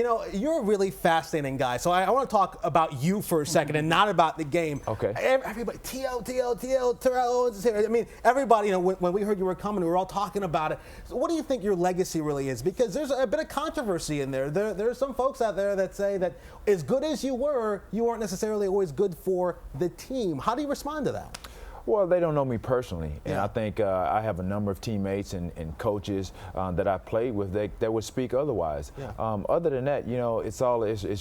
You know, you're a really fascinating guy, so I want to talk about you for a second and not about the game. Okay. Everybody, Terrell Owens is here. I mean, everybody, you know, when we heard you were coming, we were all talking about it. So what do you think your legacy really is? Because there's a bit of controversy in there. There's some folks out there that say that as good as you weren't necessarily always good for the team. How do you respond to that? Well, they don't know me personally, and I think I have a number of teammates and coaches that I played with that would speak otherwise. Yeah. Other than that, you know, it's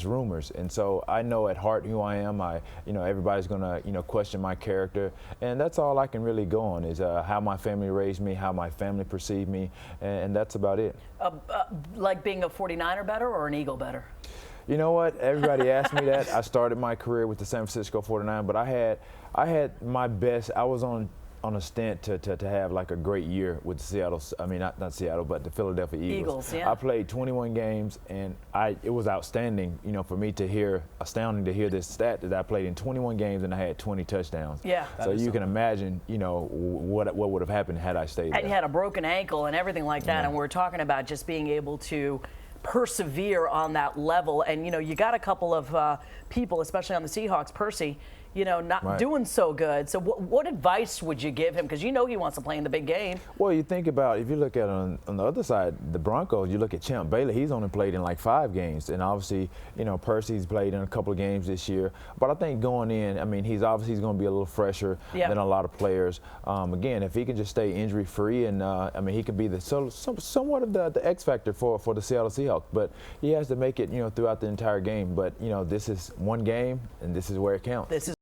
rumors, and so I know at heart who I am. Everybody's gonna question my character, and that's all I can really go on is how my family raised me, how my family perceived me, and that's about it. Like being a 49er better or an Eagle better? You know what? Everybody asked me that. I started my career with the San Francisco 49, but I had my best. I was on a stint to have like a great year with the Seattle. I mean, not Seattle, but the Philadelphia Eagles. Yeah. I played 21 games, and it was outstanding. You know, for me to hear, astounding to hear this stat that I played in 21 games and I had 20 touchdowns. Yeah. So you can imagine, you know, what would have happened had I stayed there. And you had a broken ankle and everything like that, and we're talking about just being able to persevere on that level. And you know, you got a couple of people, especially on the Seahawks, Percy, you know, not doing so good. So what advice would you give him? Because you know he wants to play in the big game. Well, you think about, if you look at on the other side, the Broncos, you look at Champ Bailey, he's only played in like 5 games. And obviously, you know, Percy's played in a couple of games this year. But I think going in, I mean, he's going to be a little fresher than a lot of players. Again, if he can just stay injury-free, and I mean, he could be somewhat of the X factor for the Seattle Seahawks. But he has to make it, you know, throughout the entire game. But, you know, this is one game, and this is where it counts.